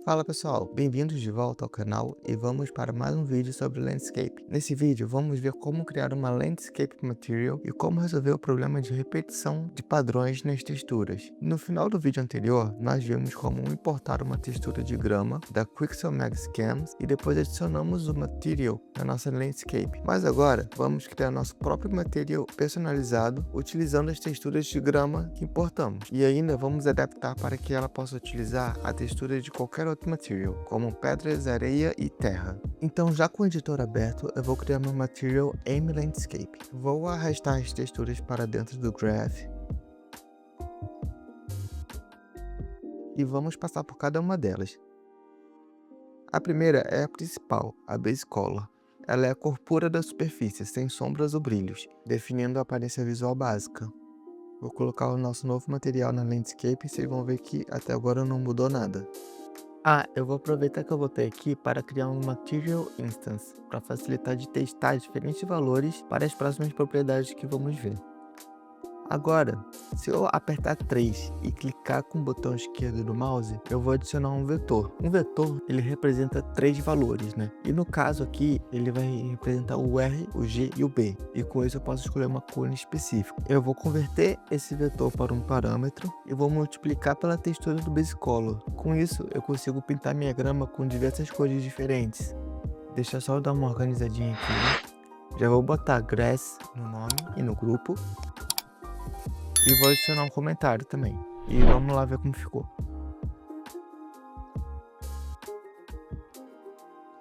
Fala pessoal, bem-vindos de volta ao canal e vamos para mais um vídeo sobre Landscape. Nesse vídeo vamos ver como criar uma Landscape Material e como resolver o problema de repetição de padrões nas texturas. No final do vídeo anterior, nós vimos como importar uma textura de grama da Quixel Mag Scans e depois adicionamos o Material na nossa Landscape. Mas agora vamos criar nosso próprio Material personalizado utilizando as texturas de grama que importamos. E ainda vamos adaptar para que ela possa utilizar a textura de qualquer outro material, como pedras, areia e terra. Então, já com o editor aberto, eu vou criar meu material Aim Landscape. Vou arrastar as texturas para dentro do Graph e vamos passar por cada uma delas. A primeira é a principal, a Base Color. Ela é a cor pura da superfície, sem sombras ou brilhos, definindo a aparência visual básica. Vou colocar o nosso novo material na Landscape e vocês vão ver que até agora não mudou nada. Eu vou aproveitar que eu voltei aqui para criar um Material Instance, para facilitar de testar diferentes valores para as próximas propriedades que vamos ver. Agora, se eu apertar 3 e clicar com o botão esquerdo do mouse, eu vou adicionar um vetor. Um vetor, ele representa 3 valores, né? E no caso aqui, ele vai representar o R, o G e o B. E com isso eu posso escolher uma cor específica. Eu vou converter esse vetor para um parâmetro e vou multiplicar pela textura do Base Color. Com isso, eu consigo pintar minha grama com diversas cores diferentes. Deixa eu só dar uma organizadinha aqui, né? Já vou botar Grass no nome e no grupo. E vou adicionar um comentário também. E vamos lá ver como ficou.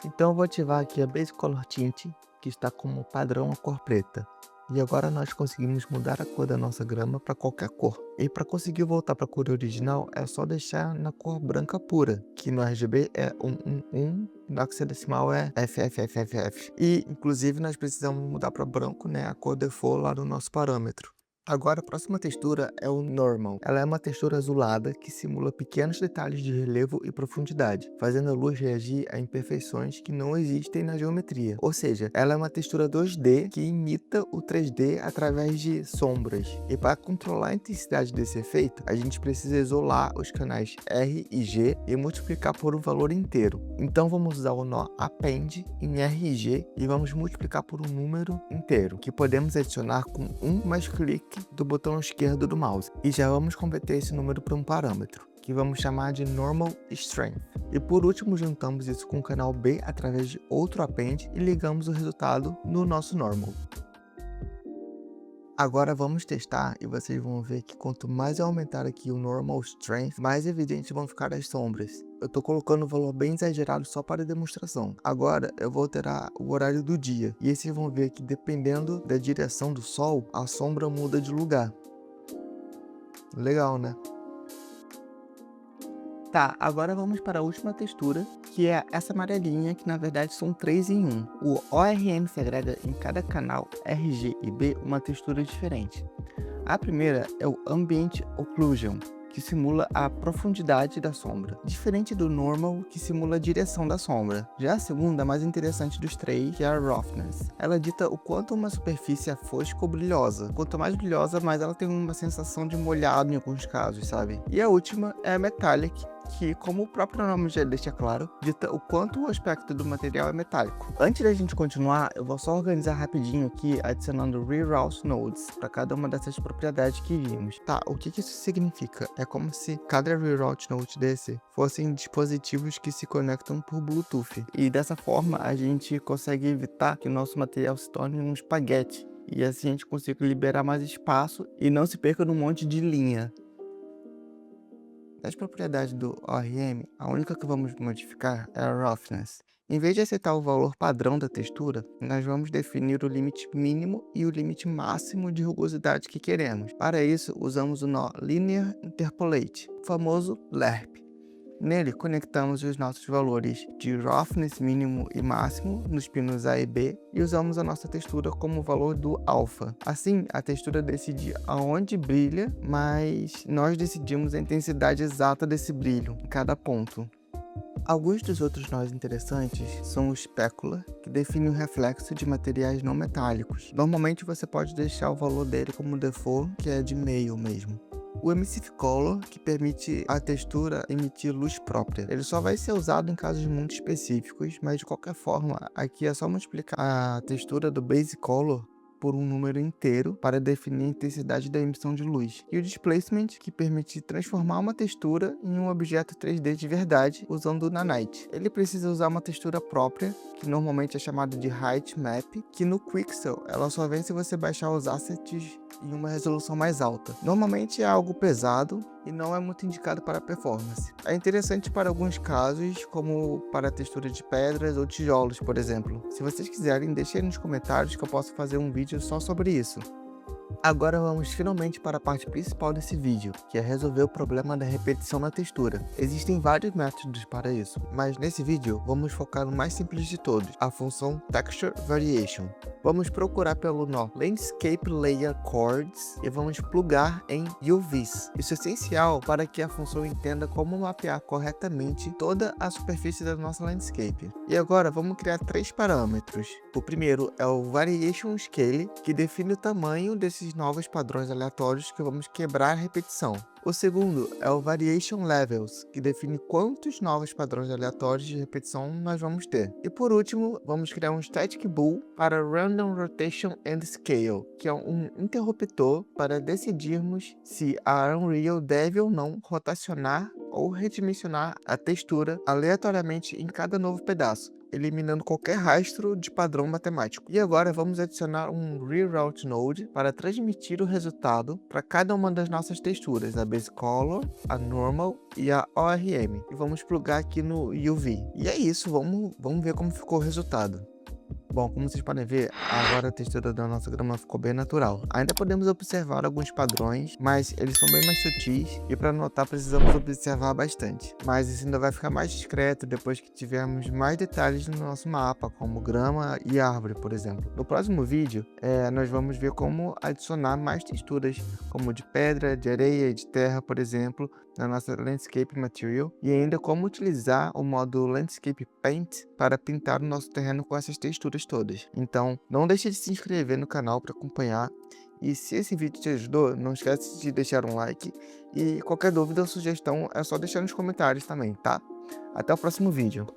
Então eu vou ativar aqui a Base Color Tint, que está como padrão a cor preta. E agora nós conseguimos mudar a cor da nossa grama para qualquer cor. E para conseguir voltar para a cor original, é só deixar na cor branca pura, que no RGB é 111, no hexadecimal é FFFFF. E inclusive nós precisamos mudar para branco, né, a cor default lá no nosso parâmetro. Agora a próxima textura é o Normal. Ela é uma textura azulada que simula pequenos detalhes de relevo e profundidade, fazendo a luz reagir a imperfeições que não existem na geometria. Ou seja, ela é uma textura 2D que imita o 3D através de sombras. E para controlar a intensidade desse efeito, a gente precisa isolar os canais R e G e multiplicar por um valor inteiro. Então vamos usar o nó Append em R e G e vamos multiplicar por um número inteiro, que podemos adicionar com mais clique do botão esquerdo do mouse. E já vamos converter esse número para um parâmetro, que vamos chamar de Normal Strength. E por último, juntamos isso com o canal B através de outro append e ligamos o resultado no nosso Normal. Agora vamos testar e vocês vão ver que quanto mais eu aumentar aqui o Normal Strength, mais evidentes vão ficar as sombras. Eu tô colocando um valor bem exagerado só para demonstração. Agora eu vou alterar o horário do dia. E aí vocês vão ver que dependendo da direção do sol, a sombra muda de lugar. Legal, né? Tá, agora vamos para a última textura, que é essa amarelinha, que na verdade são 3 em 1. O ORM segrega em cada canal RG e B uma textura diferente. A primeira é o Ambient Occlusion, que simula a profundidade da sombra, diferente do Normal, que simula a direção da sombra. Já a segunda, a mais interessante dos três, que é a Roughness. Ela dita o quanto uma superfície é fosca ou brilhosa. Quanto mais brilhosa, mais ela tem uma sensação de molhado em alguns casos, sabe? E a última é a Metallic, que, como o próprio nome já deixa claro, dita o quanto o aspecto do material é metálico. Antes da gente continuar, eu vou só organizar rapidinho aqui, adicionando Reroute Nodes para cada uma dessas propriedades que vimos. Tá, o que isso significa? É como se cada Reroute Node desse fossem dispositivos que se conectam por Bluetooth. E dessa forma, a gente consegue evitar que o nosso material se torne um espaguete. E assim a gente consiga liberar mais espaço e não se perca num monte de linha. Das propriedades do ORM, a única que vamos modificar é a Roughness. Em vez de aceitar o valor padrão da textura, nós vamos definir o limite mínimo e o limite máximo de rugosidade que queremos. Para isso, usamos o nó Linear Interpolate, o famoso LERP. Nele, conectamos os nossos valores de roughness mínimo e máximo nos pinos A e B e usamos a nossa textura como valor do alfa. Assim, a textura decide aonde brilha, mas nós decidimos a intensidade exata desse brilho em cada ponto. Alguns dos outros nós interessantes são o Specular, que define o reflexo de materiais não metálicos. Normalmente você pode deixar o valor dele como default, que é de meio mesmo. O Emissive Color, que permite a textura emitir luz própria. Ele só vai ser usado em casos muito específicos, mas de qualquer forma, aqui é só multiplicar a textura do Base Color por um número inteiro para definir a intensidade da emissão de luz. E o Displacement, que permite transformar uma textura em um objeto 3D de verdade usando o Nanite. Ele precisa usar uma textura própria, que normalmente é chamada de Height Map, que no Quixel ela só vem se você baixar os assets em uma resolução mais alta. Normalmente é algo pesado e não é muito indicado para performance. É interessante para alguns casos, como para a textura de pedras ou tijolos, por exemplo. Se vocês quiserem, deixem aí nos comentários que eu posso fazer um vídeo só sobre isso. Agora vamos finalmente para a parte principal desse vídeo, que é resolver o problema da repetição na textura. Existem vários métodos para isso, mas nesse vídeo vamos focar no mais simples de todos, a função Texture Variation. Vamos procurar pelo nó Landscape Layer Chords e vamos plugar em UVs. Isso é essencial para que a função entenda como mapear corretamente toda a superfície da nossa landscape. E agora vamos criar 3 parâmetros. O primeiro é o Variation Scale, que define o tamanho desses novos padrões aleatórios que vamos quebrar a repetição. O segundo é o Variation Levels, que define quantos novos padrões aleatórios de repetição nós vamos ter. E por último, vamos criar um Static Bool para Random Rotation and Scale, que é um interruptor para decidirmos se a Unreal deve ou não rotacionar ou redimensionar a textura aleatoriamente em cada novo pedaço, eliminando qualquer rastro de padrão matemático. E agora vamos adicionar um Reroute Node para transmitir o resultado para cada uma das nossas texturas, a Base Color, a Normal e a ORM. E vamos plugar aqui no UV. E é isso, vamos ver como ficou o resultado. Bom, como vocês podem ver, agora a textura da nossa grama ficou bem natural. Ainda podemos observar alguns padrões, mas eles são bem mais sutis e para notar precisamos observar bastante. Mas isso ainda vai ficar mais discreto depois que tivermos mais detalhes no nosso mapa, como grama e árvore, por exemplo. No próximo vídeo, nós vamos ver como adicionar mais texturas, como de pedra, de areia e de terra, por exemplo, na nossa Landscape Material, e ainda como utilizar o modo Landscape Paint para pintar o nosso terreno com essas texturas todas. Então, não deixe de se inscrever no canal para acompanhar, e se esse vídeo te ajudou, não esquece de deixar um like, e qualquer dúvida ou sugestão é só deixar nos comentários também, tá? Até o próximo vídeo.